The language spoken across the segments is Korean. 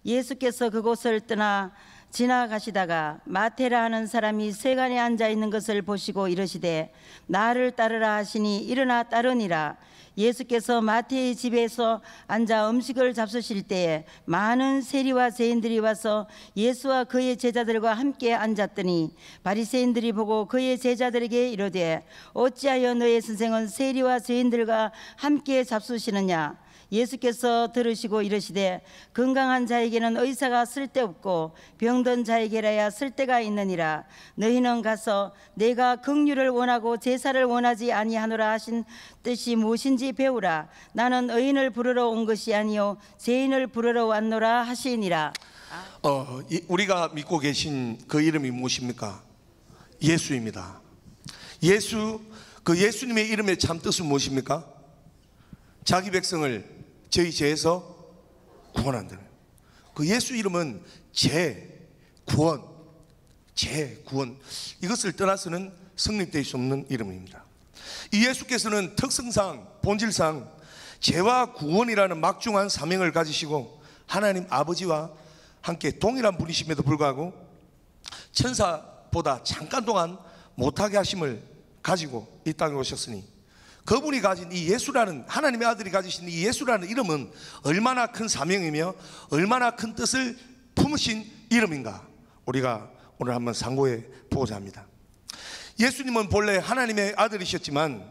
예수께서 그곳을 떠나 지나가시다가 마태라 하는 사람이 세간에 앉아 있는 것을 보시고 이르시되 나를 따르라 하시니 일어나 따르니라. 예수께서 마태의 집에서 앉아 음식을 잡수실 때에 많은 세리와 죄인들이 와서 예수와 그의 제자들과 함께 앉았더니 바리새인들이 보고 그의 제자들에게 이르되 어찌하여 너의 선생은 세리와 죄인들과 함께 잡수시느냐. 예수께서 들으시고 이르시되 건강한 자에게는 의사가 쓸데없고 병든 자에게라야 쓸데가 있느니라. 너희는 가서 내가 긍휼을 원하고 제사를 원하지 아니하노라 하신 뜻이 무엇인지 배우라. 나는 의인을 부르러 온 것이 아니요 죄인을 부르러 왔노라 하시니라. 우리가 믿고 계신 그 이름이 무엇입니까? 예수입니다. 예수, 그 예수님의 이름의 참 뜻은 무엇입니까? 자기 백성을 저희 죄에서 구원한다는, 그 예수 이름은 구원, 이것을 떠나서는 성립될 수 없는 이름입니다. 이 예수께서는 특성상, 본질상 죄와 구원이라는 막중한 사명을 가지시고 하나님 아버지와 함께 동일한 분이심에도 불구하고 천사보다 잠깐 동안 못하게 하심을 가지고 이 땅에 오셨으니, 그분이 가진 이 예수라는, 하나님의 아들이 가지신 이 예수라는 이름은 얼마나 큰 사명이며 얼마나 큰 뜻을 품으신 이름인가, 우리가 오늘 한번 상고해 보고자 합니다. 예수님은 본래 하나님의 아들이셨지만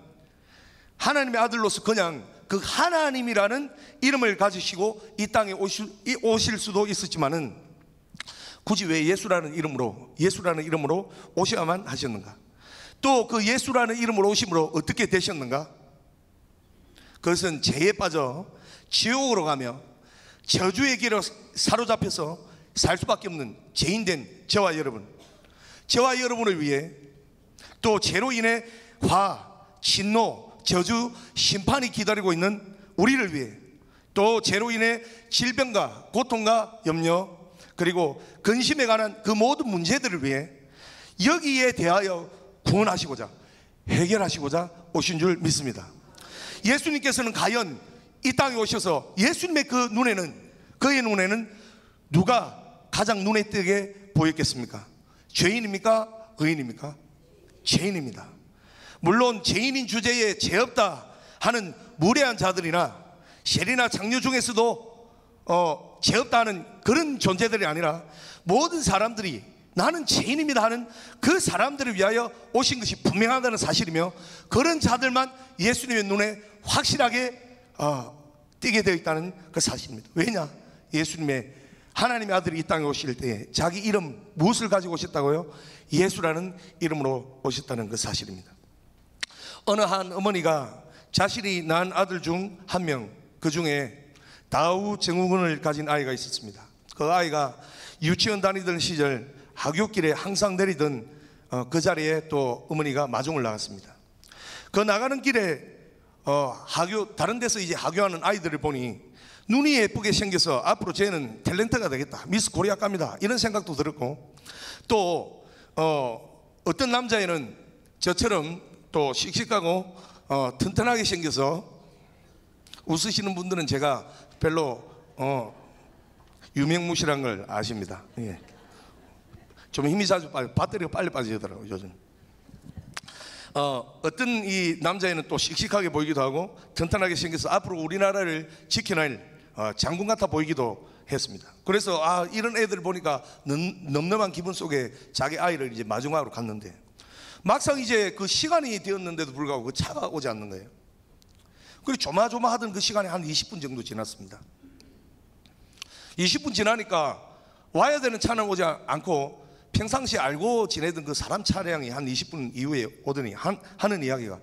하나님의 아들로서 그냥 그 하나님이라는 이름을 가지시고 이 땅에 오실 수도 있었지만은 굳이 왜 예수라는 이름으로 오셔야만 하셨는가? 또 그 예수라는 이름으로 오심으로 어떻게 되셨는가? 그것은 죄에 빠져 지옥으로 가며 저주의 길에 사로잡혀서 살 수밖에 없는 죄인된 저와 여러분을 위해, 또 죄로 인해 화, 진노, 저주, 심판이 기다리고 있는 우리를 위해, 또 죄로 인해 질병과 고통과 염려, 그리고 근심에 관한 그 모든 문제들을 위해 여기에 대하여 구원하시고자, 해결하시고자 오신 줄 믿습니다. 예수님께서는 과연 이 땅에 오셔서 예수님의 그의 눈에는 누가 가장 눈에 띄게 보였겠습니까? 죄인입니까? 의인입니까? 죄인입니다. 물론 죄인인 주제에 죄 없다 하는 무례한 자들이나 세리나 장녀 중에서도 죄 없다 하는 그런 존재들이 아니라 모든 사람들이 나는 죄인입니다 하는 그 사람들을 위하여 오신 것이 분명하다는 사실이며, 그런 자들만 예수님의 눈에 확실하게 띄게 되어 있다는 그 사실입니다. 왜냐? 예수님의, 하나님의 아들이 이 땅에 오실 때에 자기 이름, 무엇을 가지고 오셨다고요? 예수라는 이름으로 오셨다는 그 사실입니다. 어느 한 어머니가 자신이 낳은 아들 중 한 명, 그 중에 다우 증후군을 가진 아이가 있었습니다. 그 아이가 유치원 다니던 시절 하굣길에 항상 내리던 그 자리에 또 어머니가 마중을 나갔습니다. 그 나가는 길에 다른 데서 이제 하교하는 아이들을 보니 눈이 예쁘게 생겨서 앞으로 쟤는 탤런트가 되겠다, 미스 코리아 갑니다, 이런 생각도 들었고, 또 어떤 남자애는 저처럼 또 씩씩하고 튼튼하게 생겨서, 웃으시는 분들은 제가 별로 유명무실한 걸 아십니다. 예. 좀 힘이 자주 빠져, 배터리가 빨리 빠지더라고요 요즘. 어떤 이 남자애는 또 씩씩하게 보이기도 하고 튼튼하게 생겨서 앞으로 우리나라를 지켜낼 장군 같아 보이기도 했습니다. 그래서 이런 애들 보니까 넘넘한 기분 속에 자기 아이를 이제 마중하러 갔는데, 막상 이제 그 시간이 되었는데도 불구하고 그 차가 오지 않는 거예요. 그리고 조마조마하던 그 시간이 한 20분 정도 지났습니다. 20분 지나니까 와야 되는 차는 오지 않고 평상시에 알고 지내던 그 사람 차량이 한 20분 이후에 오더니 하는 이야기가,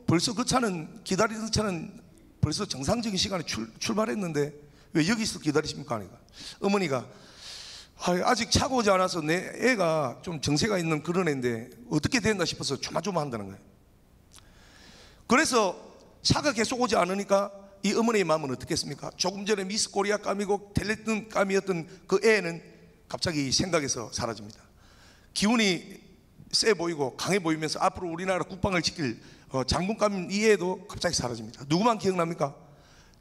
벌써 그 차는, 기다리던 차는 벌써 정상적인 시간에 출발했는데 왜 여기서 기다리십니까? 하니까 어머니가 아직 차가 오지 않아서 내 애가 좀 정세가 있는 그런 애인데 어떻게 됐나 싶어서 조마조마한다는 거예요. 그래서 차가 계속 오지 않으니까 이 어머니의 마음은 어떻겠습니까? 조금 전에 미스 코리아 감이고 탤런트 감이었던 그 애는 갑자기 생각에서 사라집니다. 기운이 세 보이고 강해 보이면서 앞으로 우리나라 국방을 지킬 장군감 이 애도 갑자기 사라집니다. 누구만 기억납니까?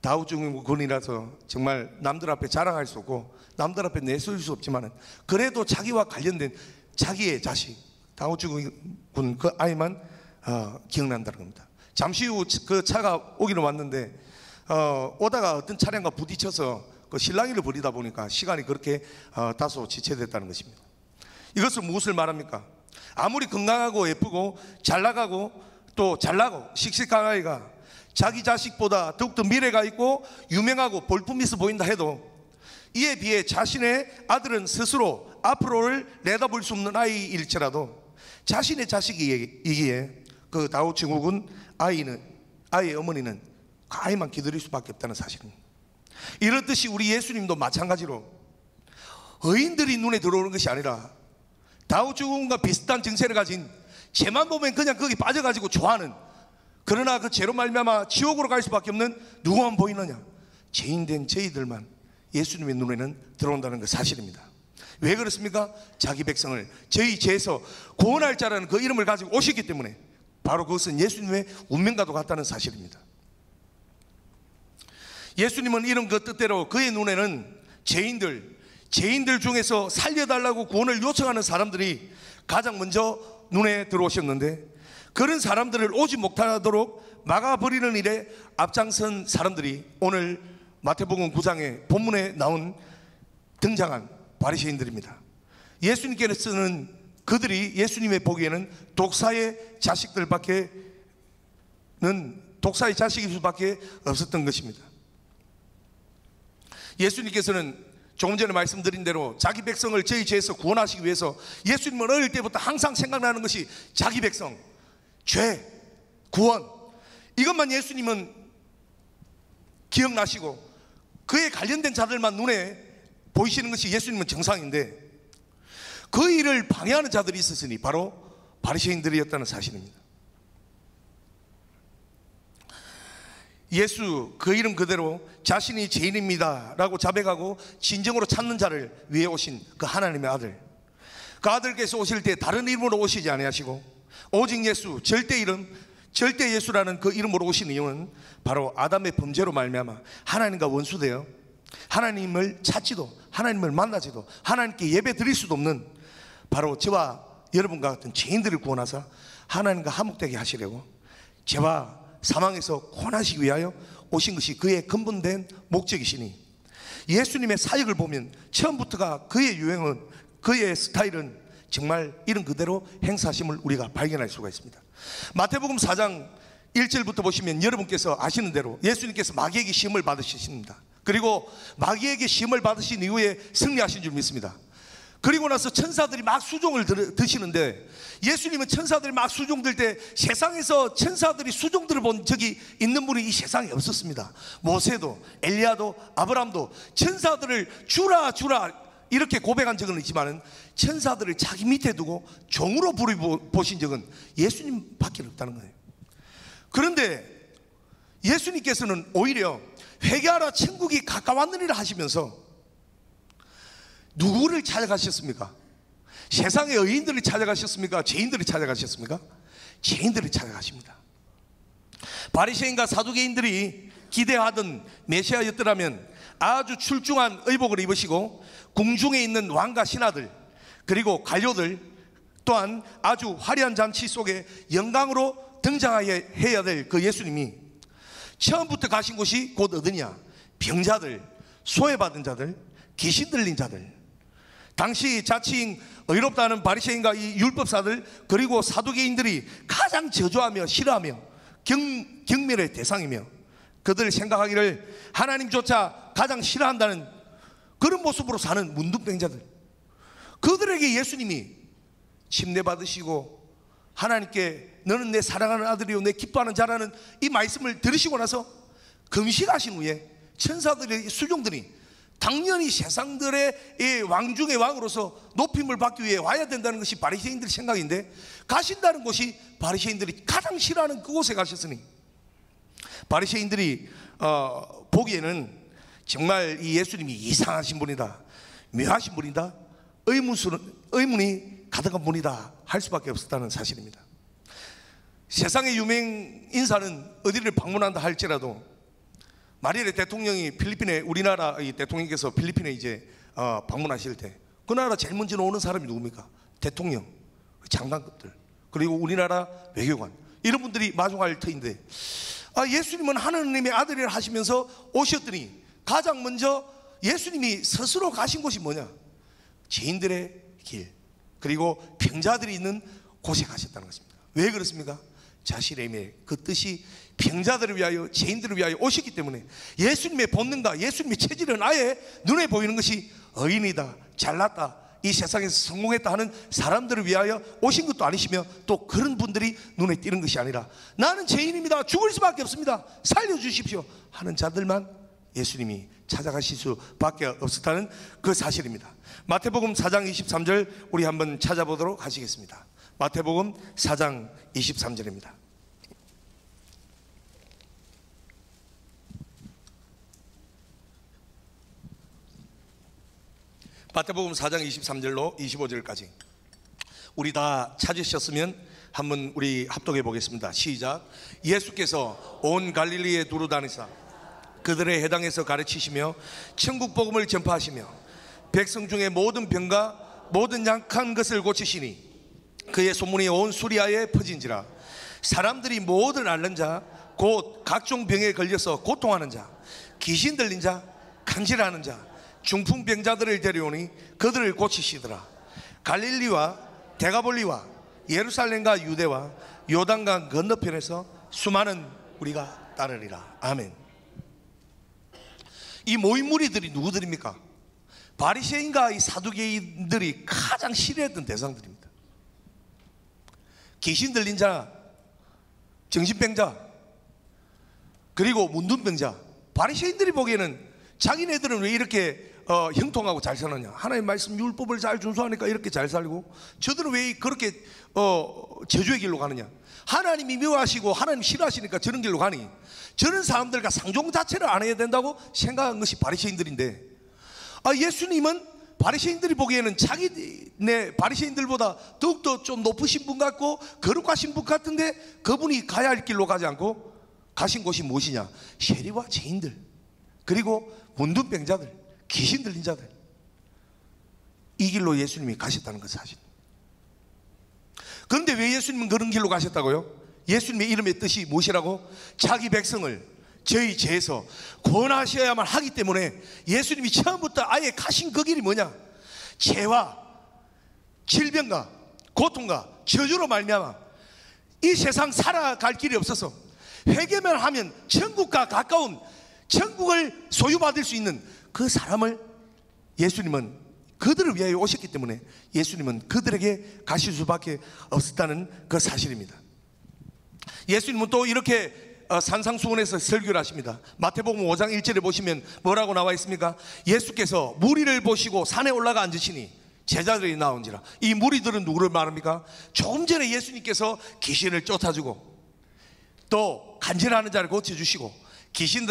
다우증후군이라서 정말 남들 앞에 자랑할 수 없고 남들 앞에 내세울 수 없지만 그래도 자기와 관련된 자기의 자식 다우증후군 그 아이만 기억난다는 겁니다. 잠시 후 그 차가 오기는 왔는데 오다가 어떤 차량과 부딪혀서 그 실랑이를 벌이다 보니까 시간이 그렇게 다소 지체됐다는 것입니다. 이것은 무엇을 말합니까? 아무리 건강하고 예쁘고 잘 나가고 또 잘나고 씩씩한 아이가 자기 자식보다 더욱더 미래가 있고 유명하고 볼품 있어 보인다 해도 이에 비해 자신의 아들은 스스로 앞으로를 내다볼 수 없는 아이일지라도 자신의 자식이기에 그 다우증후군 아이의 어머니는 그 아이만 기다릴 수밖에 없다는 사실입니다. 이렇듯이 우리 예수님도 마찬가지로 의인들이 눈에 들어오는 것이 아니라 다우증후군과 비슷한 증세를 가진 쟤만 보면 그냥 거기 빠져가지고 좋아하는, 그러나 그 죄로 말미암아 지옥으로 갈 수밖에 없는 누구만 보이느냐? 죄인된 저희들만 예수님의 눈에는 들어온다는 그 사실입니다. 왜 그렇습니까? 자기 백성을 저희 죄에서 구원할 자라는 그 이름을 가지고 오셨기 때문에 바로 그것은 예수님의 운명과도 같다는 사실입니다. 예수님은 이런 그 뜻대로 그의 눈에는 죄인들 중에서 살려달라고 구원을 요청하는 사람들이 가장 먼저 눈에 들어오셨는데, 그런 사람들을 오지 못하도록 막아버리는 일에 앞장선 사람들이 오늘 마태복음 9장의 본문에 등장한 바리새인들입니다. 예수님께서는 그들이 예수님의 보기에는 독사의 자식일 수밖에 없었던 것입니다. 예수님께서는 조금 전에 말씀드린 대로 자기 백성을 저희 죄에서 구원하시기 위해서 예수님은 어릴 때부터 항상 생각나는 것이 자기 백성, 죄, 구원, 이것만 예수님은 기억나시고 그에 관련된 자들만 눈에 보이시는 것이 예수님은 정상인데, 그 일을 방해하는 자들이 있었으니 바로 바리새인들이었다는 사실입니다. 예수 그 이름 그대로 자신이 죄인입니다 라고 자백하고 진정으로 찾는 자를 위해 오신 그 하나님의 아들, 그 아들께서 오실 때 다른 이름으로 오시지 아니하시고 오직 예수, 절대 예수라는 그 이름으로 오신 이유는 바로 아담의 범죄로 말미암아 하나님과 원수되어 하나님을 찾지도 하나님을 만나지도 하나님께 예배 드릴 수도 없는 바로 저와 여러분과 같은 죄인들을 구원하사 하나님과 화목되게 하시려고 죄와 사망에서 구원하시기 위하여 오신 것이 그의 근본된 목적이시니, 예수님의 사역을 보면 처음부터가 그의 유행은, 그의 스타일은 정말 이런 그대로 행사하심을 우리가 발견할 수가 있습니다. 마태복음 4장 1절부터 보시면 여러분께서 아시는 대로 예수님께서 마귀에게 시험을 받으십니다. 그리고 마귀에게 시험을 받으신 이후에 승리하신 줄 믿습니다. 그리고 나서 천사들이 막 수종을 드시는데, 예수님은 천사들이 막 수종 들 때 세상에서 천사들이 수종들을 본 적이 있는 분이 이 세상에 없었습니다. 모세도 엘리야도 아브라함도 천사들을 주라 이렇게 고백한 적은 있지만 천사들을 자기 밑에 두고 종으로 부려보신 적은 예수님밖에 없다는 거예요. 그런데 예수님께서는 오히려 회개하라 천국이 가까웠느니라 하시면서 누구를 찾아가셨습니까? 세상의 의인들을 찾아가셨습니까? 죄인들을 찾아가셨습니까? 죄인들을 찾아가십니다. 바리새인과 사두개인들이 기대하던 메시아였더라면 아주 출중한 의복을 입으시고 궁중에 있는 왕과 신하들 그리고 관료들 또한 아주 화려한 잔치 속에 영광으로 등장해야 될 그 예수님이 처음부터 가신 곳이 곧 어디냐? 병자들, 소외받은 자들, 귀신 들린 자들, 당시 자칭 의롭다는 바리새인과 이 율법사들 그리고 사두개인들이 가장 저주하며 싫어하며 경멸의 대상이며 그들 생각하기를 하나님조차 가장 싫어한다는 그런 모습으로 사는 문둥병자들, 그들에게 예수님이 침례받으시고 하나님께 너는 내 사랑하는 아들이요 내 기뻐하는 자라는 이 말씀을 들으시고 나서 금식하신 후에 천사들의 수종들이 당연히 세상들의 이 왕 중의 왕으로서 높임을 받기 위해 와야 된다는 것이 바리새인들의 생각인데, 가신다는 곳이 바리새인들이 가장 싫어하는 그곳에 가셨으니 바리새인들이 보기에는 정말 이 예수님이 이상하신 분이다, 묘하신 분이다, 의문이 가득한 분이다 할 수밖에 없었다는 사실입니다. 세상의 유명 인사는 어디를 방문한다 할지라도 마리엘의 대통령이 필리핀에, 우리나라 이 대통령께서 필리핀에 이제 방문하실 때 그 나라 제일 먼저 오는 사람이 누굽니까? 대통령, 장관급들, 그리고 우리나라 외교관, 이런 분들이 마중할 터인데, 예수님은 하나님의 아들이라 하시면서 오셨더니 가장 먼저 예수님이 스스로 가신 곳이 뭐냐? 죄인들의 길, 그리고 병자들이 있는 곳에 가셨다는 것입니다. 왜 그렇습니까? 자신의 그 뜻이 병자들을 위하여, 죄인들을 위하여 오셨기 때문에 예수님의 본능과 예수님의 체질은 아예 눈에 보이는 것이 의인이다, 잘났다, 이 세상에서 성공했다 하는 사람들을 위하여 오신 것도 아니시며, 또 그런 분들이 눈에 띄는 것이 아니라 나는 죄인입니다, 죽을 수밖에 없습니다, 살려주십시오 하는 자들만 예수님이 찾아가실 수밖에 없었다는 그 사실입니다. 마태복음 4장 23절 우리 한번 찾아보도록 하시겠습니다. 마태복음 4장 23절입니다. 마태복음 4장 23절로 25절까지 우리 다 찾으셨으면 한번 우리 합독해 보겠습니다. 시작. 예수께서 온 갈릴리에 두루 다니사 그들의 해당에서 가르치시며 천국 복음을 전파하시며 백성 중에 모든 병과 모든 약한 것을 고치시니 그의 소문이 온 수리아에 퍼진지라. 사람들이 모든 앓는 자, 곧 각종 병에 걸려서 고통하는 자, 귀신 들린 자, 간질하는 자, 중풍병자들을 데려오니 그들을 고치시더라. 갈릴리와 데가볼리와 예루살렘과 유대와 요단강 건너편에서 수많은 우리가 따르리라. 아멘. 이 모인 무리들이 누구들입니까? 바리새인과 이 사두개인들이 가장 싫어했던 대상들입니다. 귀신 들린 자, 정신병자, 그리고 문둥병자. 바리새인들이 보기에는 자기네들은 왜 이렇게 형통하고 잘 사느냐, 하나님 말씀 율법을 잘 준수하니까 이렇게 잘 살고, 저들은 왜 그렇게 저주의 길로 가느냐, 하나님이 미워하시고 하나님 싫어하시니까 저런 길로 가니, 저런 사람들과 상종 자체를 안 해야 된다고 생각한 것이 바리새인들인데, 예수님은 바리새인들이 보기에는 자기네 바리새인들보다 더욱더 좀 높으신 분 같고 거룩하신 분 같은데, 그분이 가야 할 길로 가지 않고 가신 곳이 무엇이냐? 세리와 죄인들, 그리고 문둥병자들, 귀신 들린 자들, 이 길로 예수님이 가셨다는 것 사실. 그런데 왜 예수님은 그런 길로 가셨다고요? 예수님의 이름의 뜻이 무엇이라고? 자기 백성을 저희 죄에서 구원하셔야만 하기 때문에 예수님이 처음부터 아예 가신 그 길이 뭐냐? 죄와 질병과 고통과 저주로 말미암아 이 세상 살아갈 길이 없어서 회개만 하면 천국과 가까운 천국을 소유받을 수 있는 그 사람을 예수님은 그들을 위하여 오셨기 때문에 예수님은 그들에게 가실 수밖에 없었다는 그 사실입니다. 예수님은 또 이렇게 산상수훈에서 설교를 하십니다. 마태복음 5장 1절에 보시면 뭐라고 나와 있습니까? 예수께서 무리를 보시고 산에 올라가 앉으시니 제자들이 나온지라. 이 무리들은 누구를 말합니까? 조금 전에 예수님께서 귀신을 쫓아주고 또 간질하는 자를 고쳐주시고 귀신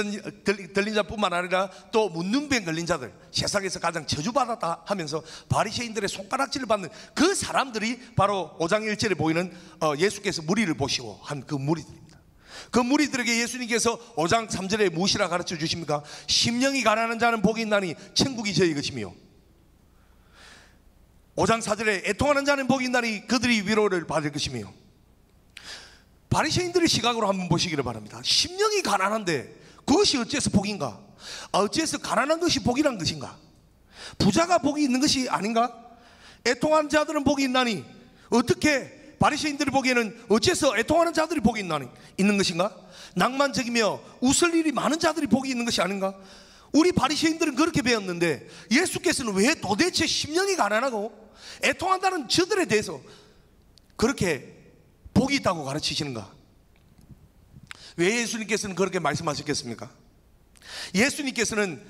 들린 자뿐만 아니라 또 문둥병 걸린 자들, 세상에서 가장 저주받았다 하면서 바리새인들의 손가락질을 받는 그 사람들이 바로 5장 1절에 보이는 예수께서 무리를 보시고 한 그 무리들입니다. 그 무리들에게 예수님께서 5장 3절에 무엇이라 가르쳐 주십니까? 심령이 가난한 자는 복이 있나니 천국이 저희 것이며, 5장 4절에 애통하는 자는 복이 있나니 그들이 위로를 받을 것이며. 바리새인들의 시각으로 한번 보시기를 바랍니다. 심령이 가난한데 그것이 어째서 복인가? 어째서 가난한 것이 복이란 것인가? 부자가 복이 있는 것이 아닌가? 애통하는 자들은 복이 있나니, 어떻게 바리새인들이 보기에는 어째서 애통하는 자들이 복이 있는 것인가? 낭만적이며 웃을 일이 많은 자들이 복이 있는 것이 아닌가? 우리 바리새인들은 그렇게 배웠는데 예수께서는 왜 도대체 심령이 가난하고 애통한다는 저들에 대해서 그렇게 복이 있다고 가르치시는가? 왜 예수님께서는 그렇게 말씀하셨겠습니까? 예수님께서는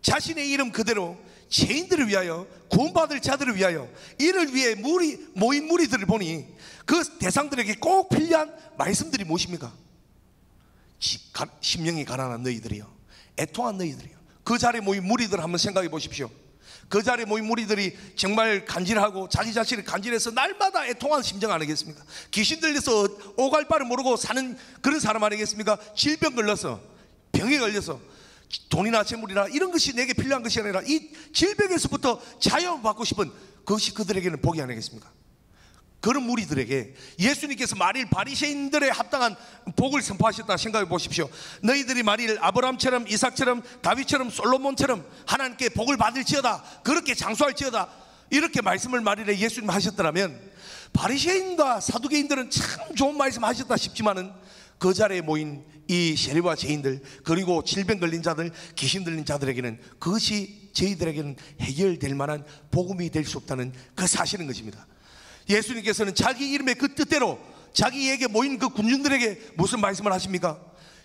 자신의 이름 그대로 죄인들을 위하여, 구원받을 자들을 위하여, 이를 위해 모인 무리들을 보니 그 대상들에게 꼭 필요한 말씀들이 무엇입니까? 심령이 가난한 너희들이요, 애통한 너희들이요. 그 자리에 모인 무리들을 한번 생각해 보십시오. 그 자리에 모인 무리들이 정말 간질하고 자기 자신을 간질해서 날마다 애통하는 심정 아니겠습니까? 귀신 들려서 오갈 바를 모르고 사는 그런 사람 아니겠습니까? 질병 걸려서, 병에 걸려서 돈이나 재물이나 이런 것이 내게 필요한 것이 아니라 이 질병에서부터 자유받고 싶은 그것이 그들에게는 복이 아니겠습니까? 그런 무리들에게 예수님께서 만일 바리새인들에 합당한 복을 선포하셨다 생각해 보십시오. 너희들이 만일 아브라함처럼 이삭처럼 다윗처럼 솔로몬처럼 하나님께 복을 받을지어다, 그렇게 장수할지어다, 이렇게 말씀을 만일에 예수님 하셨더라면 바리새인과 사두개인들은 참 좋은 말씀 하셨다 싶지만은 그 자리에 모인 이 세리와 죄인들, 그리고 질병 걸린 자들, 귀신 들린 자들에게는 그것이 저희들에게는 해결될 만한 복음이 될 수 없다는 그 사실인 것입니다. 예수님께서는 자기 이름의 그 뜻대로 자기에게 모인 그 군중들에게 무슨 말씀을 하십니까?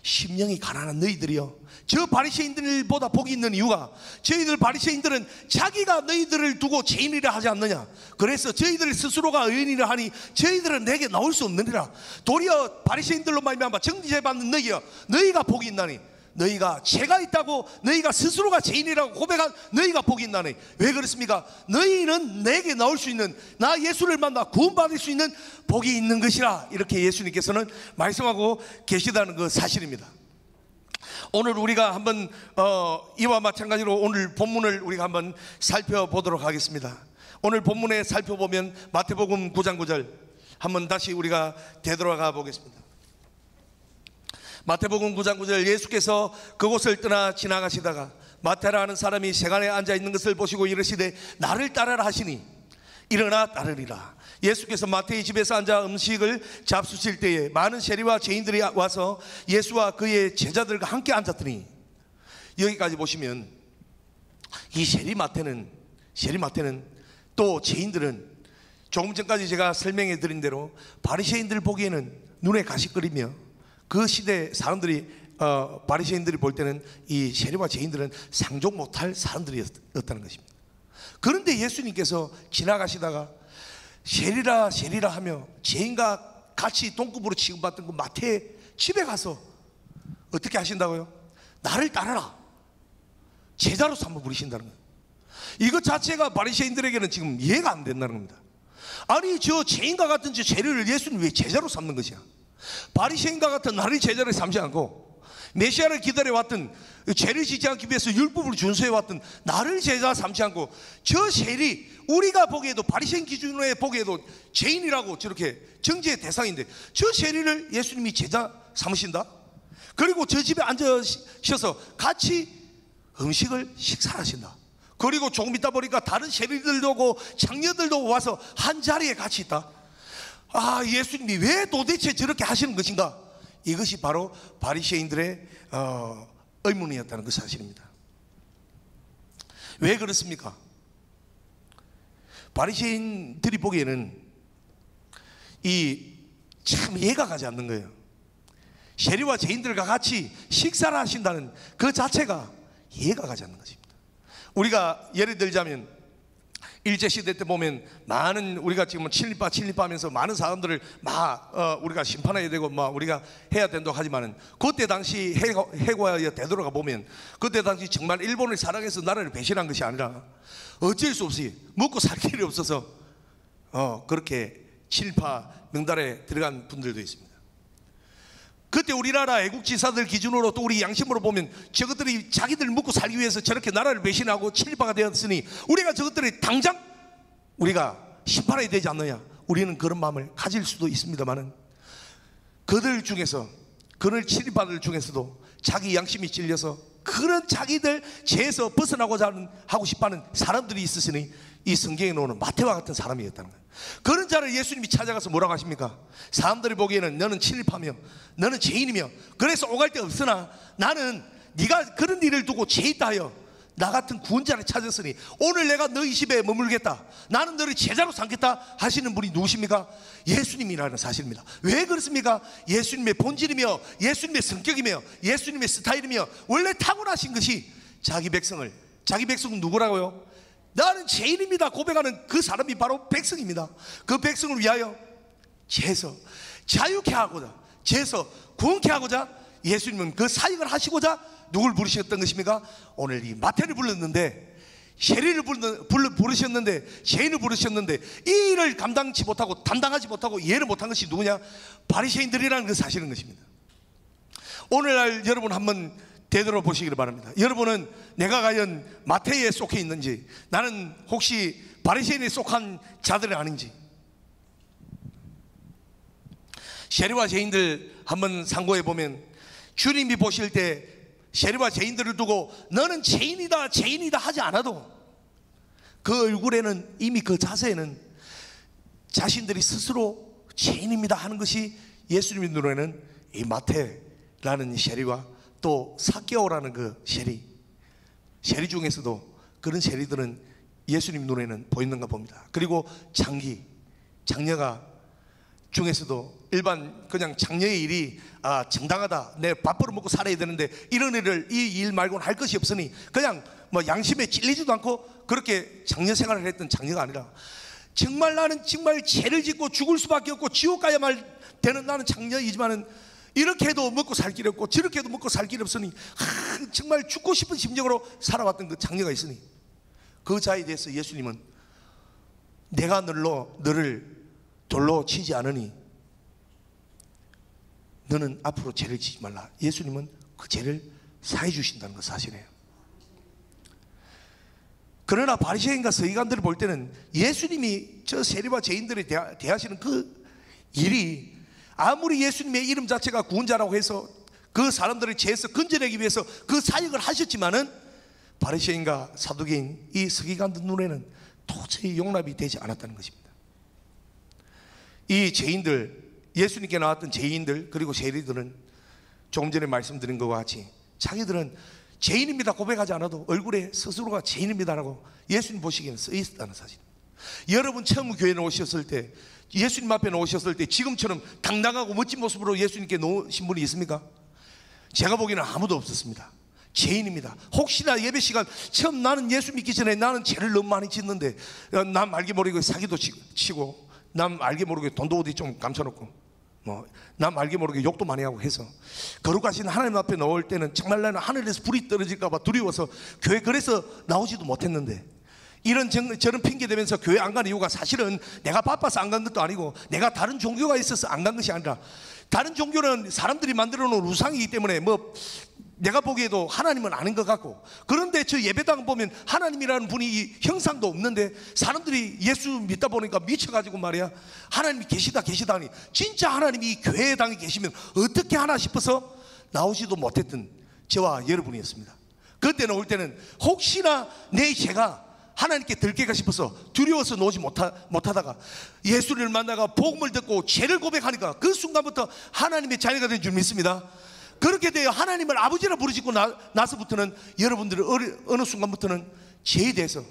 심령이 가난한 너희들이요, 저 바리새인들보다 복이 있는 이유가 저희들 바리새인들은 자기가 너희들을 두고 죄인이라 하지 않느냐, 그래서 저희들 스스로가 의인이라 하니 저희들은 내게 나올 수 없느니라. 도리어 바리새인들로 말미암아 정죄 받는 너희여, 너희가 복이 있나니, 너희가 죄가 있다고 너희가 스스로가 죄인이라고 고백한 너희가 복이 있나니. 왜 그렇습니까? 너희는 내게 나올 수 있는, 나 예수를 만나 구원받을 수 있는 복이 있는 것이라, 이렇게 예수님께서는 말씀하고 계시다는 그 사실입니다. 오늘 우리가 한번 이와 마찬가지로 오늘 본문을 우리가 한번 살펴보도록 하겠습니다. 오늘 본문에 살펴보면 마태복음 9장 9절 한번 다시 우리가 되돌아가 보겠습니다. 마태복음 9장 9절, 예수께서 그곳을 떠나 지나가시다가 마태라 하는 사람이 세간에 앉아 있는 것을 보시고 이르시되 나를 따르라 하시니 일어나 따르리라. 예수께서 마태의 집에서 앉아 음식을 잡수실 때에 많은 세리와 죄인들이 와서 예수와 그의 제자들과 함께 앉았더니, 여기까지 보시면 이 세리 마태는 또 죄인들은 조금 전까지 제가 설명해 드린 대로 바리새인들 보기에는 눈에 가시거리며 그 시대 사람들이 바리새인들이 볼 때는 이 세리와 죄인들은 상종 못할 사람들이었다는 것입니다. 그런데 예수님께서 지나가시다가 세리라 하며 죄인과 같이 동급으로 취급받던 그 마태의 집에 가서 어떻게 하신다고요? 나를 따르라, 제자로서 한번 부르신다는 거예요. 이것 자체가 바리새인들에게는 지금 이해가 안 된다는 겁니다. 아니, 저 죄인과 같은 저 세리를 예수님 왜 제자로 삼는 것이야? 바리새인과 같은 나를 제자를 삼지 않고 메시아를 기다려왔던, 죄를 짓지 않기 위해서 율법을 준수해왔던 나를 제자 삼지 않고 저 세리, 우리가 보기에도 바리새인 기준으로 보기에도 죄인이라고 저렇게 정죄의 대상인데 저 세리를 예수님이 제자 삼으신다? 그리고 저 집에 앉으셔서 같이 음식을 식사하신다. 그리고 조금 있다 보니까 다른 세리들도 오고 장녀들도 와서 한 자리에 같이 있다. 아, 예수님이 왜 도대체 저렇게 하시는 것인가? 이것이 바로 바리새인들의 의문이었다는 그 사실입니다. 왜 그렇습니까? 바리새인들이 보기에는 이 참 이해가 가지 않는 거예요. 세리와 죄인들과 같이 식사를 하신다는 그 자체가 이해가 가지 않는 것입니다. 우리가 예를 들자면 일제시대 때 보면 많은, 우리가 지금 친일파하면서 많은 사람들을 막 우리가 심판해야 되고 막 우리가 해야 된다고 하지만은 그때 당시 해고야 되돌아가 보면 그때 당시 정말 일본을 사랑해서 나라를 배신한 것이 아니라 어쩔 수 없이 먹고 살 길이 없어서 그렇게 친일파 명단에 들어간 분들도 있습니다. 그때 우리나라 애국지사들 기준으로 또 우리 양심으로 보면 저것들이 자기들 먹고 살기 위해서 저렇게 나라를 배신하고 친일파가 되었으니 우리가 저것들이 당장 우리가 심판해야 되지 않느냐, 우리는 그런 마음을 가질 수도 있습니다만은 그들 중에서, 그들 친일파들 중에서도 자기 양심이 찔려서 그런 자기들 죄에서 벗어나고자 하고 싶어하는 사람들이 있으시니 이 성경에 나오는 마태와 같은 사람이었다는 거예요. 그런 자를 예수님이 찾아가서 뭐라고 하십니까? 사람들이 보기에는 너는 친일파며 너는 죄인이며 그래서 오갈 데 없으나 나는 네가 그런 일을 두고 죄 있다 하여 나 같은 구원자를 찾았으니 오늘 내가 너희 집에 머물겠다, 나는 너를 제자로 삼겠다 하시는 분이 누구십니까? 예수님이라는 사실입니다. 왜 그렇습니까? 예수님의 본질이며 예수님의 성격이며 예수님의 스타일이며 원래 타고나신 것이 자기 백성은 누구라고요? 나는 죄인입니다 고백하는 그 사람이 바로 백성입니다. 그 백성을 위하여 죄에서 자유케 하고자, 죄에서 구원케 하고자 예수님은 그 사역을 하시고자 누굴 부르셨던 것입니까? 오늘 이 마태를 불렀는데, 세리를 부르셨는데, 죄인을 부르셨는데 이 일을 담당하지 못하고 이해를 못한 것이 누구냐? 바리새인들이라는 그 사실인 것입니다. 오늘날 여러분 한번 되돌아보시기를 바랍니다. 여러분은 내가 과연 마태에 속해 있는지, 나는 혹시 바리새인에 속한 자들은 아닌지. 세리와 죄인들 한번 상고해 보면 주님이 보실 때 세리와 죄인들을 두고 너는 죄인이다 죄인이다 하지 않아도 그 얼굴에는, 이미 그 자세에는 자신들이 스스로 죄인입니다 하는 것이 예수님의 눈에는 이 마태라는 세리와 또 삭개오라는 그 세리 중에서도 그런 세리들은 예수님 눈에는 보이는가 봅니다. 그리고 장녀가 중에서도 일반 그냥 장녀의 일이 정당하다, 내 밥벌어 먹고 살아야 되는데 이런 일을, 이 일 말고는 할 것이 없으니 그냥 뭐 양심에 찔리지도 않고 그렇게 장녀 생활을 했던 장녀가 아니라 정말 나는 정말 죄를 짓고 죽을 수밖에 없고 지옥 가야만 되는 나는 장녀이지만은 이렇게 해도 먹고 살 길이 없고 저렇게 해도 먹고 살 길이 없으니 정말 죽고 싶은 심정으로 살아왔던 그 장녀가 있으니 그 자에 대해서 예수님은 내가 너를 돌로 치지 않으니 너는 앞으로 죄를 지지 말라. 예수님은 그 죄를 사해 주신다는 것 사실이에요. 그러나 바리새인과 서기관들을 볼 때는 예수님이 저 세리와 죄인들을 대하시는 그 일이 아무리 예수님의 이름 자체가 구원자라고 해서 그 사람들을 죄에서 건져내기 위해서 그 사역을 하셨지만은 바리새인과 사두개인 이 서기관들 눈에는 도저히 용납이 되지 않았다는 것입니다. 이 죄인들, 예수님께 나왔던 죄인들 그리고 세리들은 조금 전에 말씀드린 것과 같이 자기들은 죄인입니다 고백하지 않아도 얼굴에 스스로가 죄인입니다라고 예수님 보시기에는 써 있다는 사실입니다. 여러분 처음 교회에 오셨을 때, 예수님 앞에 오셨을 때 지금처럼 당당하고 멋진 모습으로 예수님께 놓으신 분이 있습니까? 제가 보기에는 아무도 없었습니다. 죄인입니다. 혹시나 예배 시간 처음 나는 예수 믿기 전에 나는 죄를 너무 많이 짓는데 남 알게 모르게 사기도 치고 남 알게 모르게 돈도 어디 좀 감춰놓고 남 알게 모르게 욕도 많이 하고 해서 거룩하신 하나님 앞에 나올 때는 정말 나는 하늘에서 불이 떨어질까 봐 두려워서 교회 그래서 나오지도 못했는데 이런 저런 핑계 대면서 교회 안 가는 이유가 사실은 내가 바빠서 안 간 것도 아니고 내가 다른 종교가 있어서 안 간 것이 아니라 다른 종교는 사람들이 만들어 놓은 우상이기 때문에 내가 보기에도 하나님은 아닌 것 같고, 그런데 저 예배당 보면 하나님이라는 분이 형상도 없는데 사람들이 예수 믿다 보니까 미쳐가지고 말이야 하나님이 계시다니 진짜 하나님이 교회당에 계시면 어떻게 하나 싶어서 나오지도 못했던 저와 여러분이었습니다. 그때는 올 때는 혹시나 내 죄가 하나님께 들킬까 싶어서 두려워서 나오지 못하다가 예수를 만나가 복음을 듣고 죄를 고백하니까 그 순간부터 하나님의 자녀가 된 줄 믿습니다. 그렇게 되어 하나님을 아버지라 부르짖고 나서부터는 여러분들은 어느 순간부터는 죄에 대해서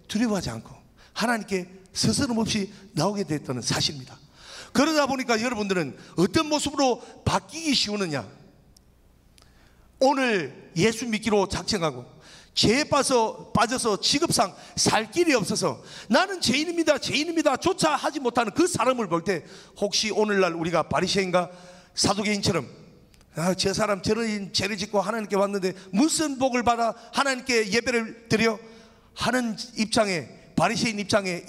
두려워하지 않고 하나님께 스스럼 없이 나오게 됐다는 사실입니다. 그러다 보니까 여러분들은 어떤 모습으로 바뀌기 쉬우느냐, 오늘 예수 믿기로 작정하고 죄에 빠져서 직업상 살 길이 없어서 나는 죄인입니다 조차 하지 못하는 그 사람을 볼 때 혹시 오늘날 우리가 바리새인과 사두개인처럼 저 사람 저런 죄를 짓고 하나님께 왔는데 무슨 복을 받아 하나님께 예배를 드려 하는 입장에, 바리새인 입장에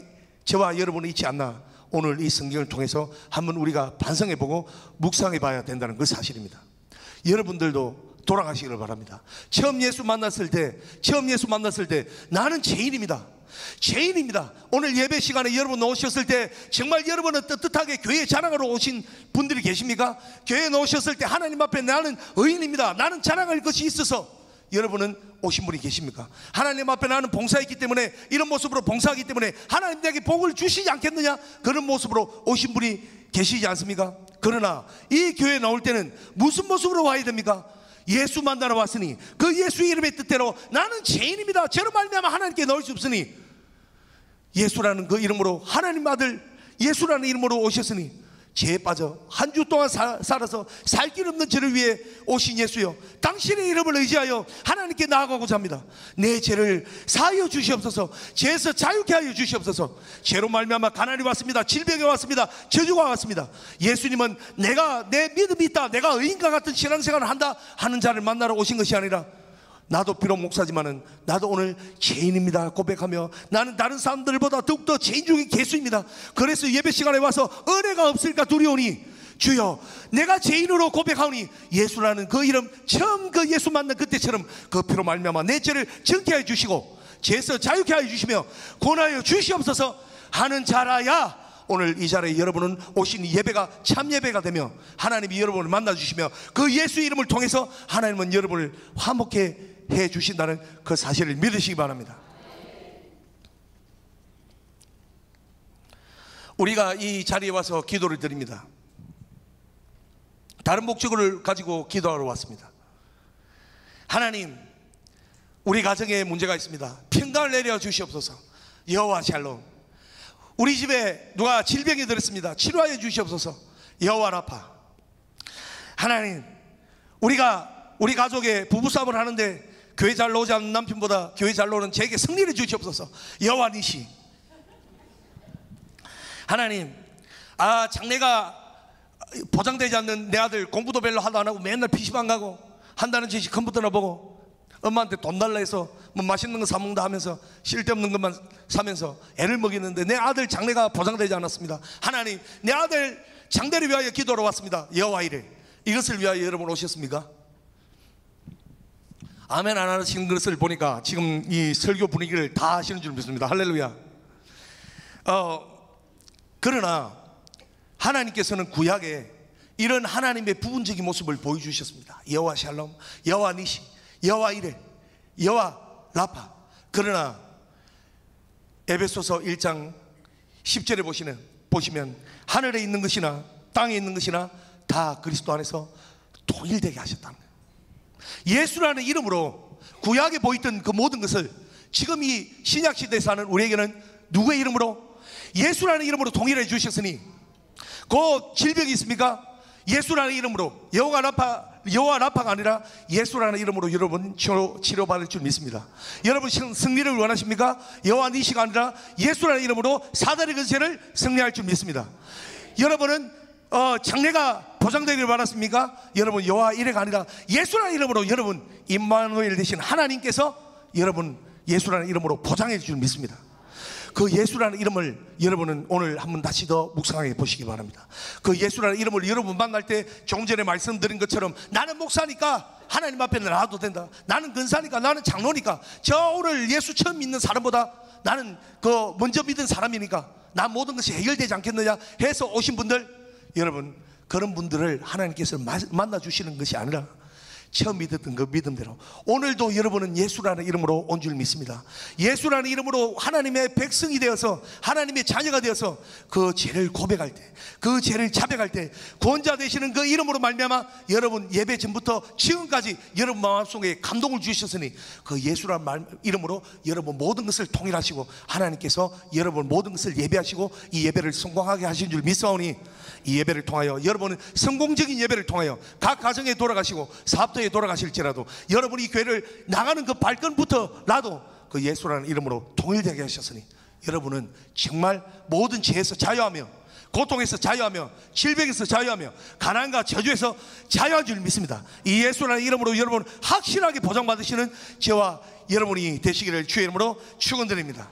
저와 여러분은 있지 않나, 오늘 이 성경을 통해서 한번 우리가 반성해보고 묵상해봐야 된다는 그 사실입니다. 여러분들도 돌아가시기를 바랍니다. 처음 예수 만났을 때 나는 죄인입니다. 오늘 예배 시간에 여러분 오셨을 때 정말 여러분은 떳떳하게 교회 자랑하러 오신 분들이 계십니까? 교회에 오셨을 때 하나님 앞에 나는 의인입니다, 나는 자랑할 것이 있어서 여러분은 오신 분이 계십니까? 하나님 앞에 나는 봉사했기 때문에, 이런 모습으로 봉사하기 때문에 하나님 내게 복을 주시지 않겠느냐, 그런 모습으로 오신 분이 계시지 않습니까? 그러나 이 교회에 나올 때는 무슨 모습으로 와야 됩니까? 예수 만나러 왔으니 그 예수의 이름의 뜻대로 나는 죄인입니다, 죄로 말미암아 하나님께 나올 수 없으니 예수라는 그 이름으로, 하나님 아들 예수라는 이름으로 오셨으니 죄에 빠져 한 주 동안 살아서 살 길 없는 저를 위해 오신 예수여, 당신의 이름을 의지하여 하나님께 나아가고자 합니다. 내 죄를 사하여 주시옵소서, 죄에서 자유케 하여 주시옵소서. 죄로 말미암아 가난이 왔습니다, 질병이 왔습니다, 저주가 왔습니다. 예수님은 내가 내 믿음이 있다, 내가 의인과 같은 신앙생활을 한다 하는 자를 만나러 오신 것이 아니라 나도 비록 목사지만은 나도 오늘 죄인입니다 고백하며 나는 다른 사람들보다 더욱더 죄인 중에 개수입니다. 그래서 예배 시간에 와서 은혜가 없을까 두려우니 주여 내가 죄인으로 고백하오니 예수라는 그 이름 처음 그 예수 만난 그때처럼 그 피로 말미암아 내 죄를 정케 하여 주시고 죄에서 자유케 하여 주시며 권하여 주시옵소서 하는 자라야 오늘 이 자리에 여러분은 오신 예배가 참 예배가 되며 하나님이 여러분을 만나주시며 그 예수 이름을 통해서 하나님은 여러분을 화목해 해 주신다는 그 사실을 믿으시기 바랍니다. 우리가 이 자리에 와서 기도를 드립니다. 다른 목적을 가지고 기도하러 왔습니다. 하나님, 우리 가정에 문제가 있습니다. 평강을 내려 주시옵소서. 여호와 샬롬. 우리 집에 누가 질병이 들었습니다. 치료하여 주시옵소서. 여호와 라파. 하나님, 우리가 우리 가족의 부부싸움을 하는데 교회 잘 나오지 않는 남편보다 교회 잘 나오는 제게 승리를 주시옵소서. 여호와 니시. 하나님, 장래가 보장되지 않는 내 아들 공부도 별로 하도 안 하고 맨날 PC방 가고 한다는 짓이 컴퓨터나 보고 엄마한테 돈 달라 해서 뭐 맛있는 거 사 먹는다 하면서 쓸데없는 것만 사면서 애를 먹이는데 내 아들 장래가 보장되지 않았습니다. 하나님, 내 아들 장래를 위하여 기도하러 왔습니다. 여호와 이레. 이것을 위하여 여러분 오셨습니까? 아멘 안 하시는 것을 보니까 지금 이 설교 분위기를 다 하시는 줄 믿습니다. 할렐루야. 그러나 하나님께서는 구약에 이런 하나님의 부분적인 모습을 보여주셨습니다. 여호와 샬롬, 여호와 니시, 여호와 이레, 여호와 라파. 그러나 에베소서 1장 10절에 보시면 하늘에 있는 것이나 땅에 있는 것이나 다 그리스도 안에서 통일되게 하셨다는 거예요. 예수라는 이름으로 구약에 보였던 그 모든 것을 지금 이 신약시대에 사는 우리에게는 누구의 이름으로? 예수라는 이름으로 통일해 주셨으니 그 질병이 있습니까? 예수라는 이름으로 여호와 라파가 아니라 예수라는 이름으로 여러분 치료받을 줄 믿습니다. 여러분 승리를 원하십니까? 여호와 니시가 아니라 예수라는 이름으로 사단의 근세를 승리할 줄 믿습니다. 여러분은 장래가 보장되기를 바랐습니까? 여러분 여호와 이레가 아니라 예수라는 이름으로 여러분 임마누엘 되신 하나님께서 여러분 예수라는 이름으로 보장해 줄 믿습니다. 그 예수라는 이름을 여러분은 오늘 한번 다시 더 묵상해 보시기 바랍니다. 그 예수라는 이름을 여러분 만날 때 조금 전에 말씀드린 것처럼 나는 목사니까 하나님 앞에 나와도 된다. 나는 근사니까, 나는 장로니까, 저 오늘 예수 처음 믿는 사람보다 나는 그 먼저 믿은 사람이니까 나 모든 것이 해결되지 않겠느냐 해서 오신 분들, 여러분 그런 분들을 하나님께서 만나 주시는 것이 아니라 처음 믿었던 그 믿음대로 오늘도 여러분은 예수라는 이름으로 온 줄 믿습니다. 예수라는 이름으로 하나님의 백성이 되어서 하나님의 자녀가 되어서 그 죄를 고백할 때, 그 죄를 자백할 때 구원자 되시는 그 이름으로 말미암아 여러분 예배 전부터 지금까지 여러분 마음속에 감동을 주셨으니 그 예수라는 이름으로 여러분 모든 것을 통일하시고 하나님께서 여러분 모든 것을 예배하시고 이 예배를 성공하게 하신 줄 믿사오니 이 예배를 통하여 여러분은 성공적인 예배를 통하여 각 가정에 돌아가시고 사업도에 돌아가실지라도 여러분이 교회를 나가는 그 발걸음부터라도 그 예수라는 이름으로 통일되게 하셨으니 여러분은 정말 모든 죄에서 자유하며 고통에서 자유하며 질병에서 자유하며 가난과 저주에서 자유한 줄 믿습니다. 이 예수라는 이름으로 여러분 확실하게 보장받으시는 저와 여러분이 되시기를 주의 이름으로 축원드립니다.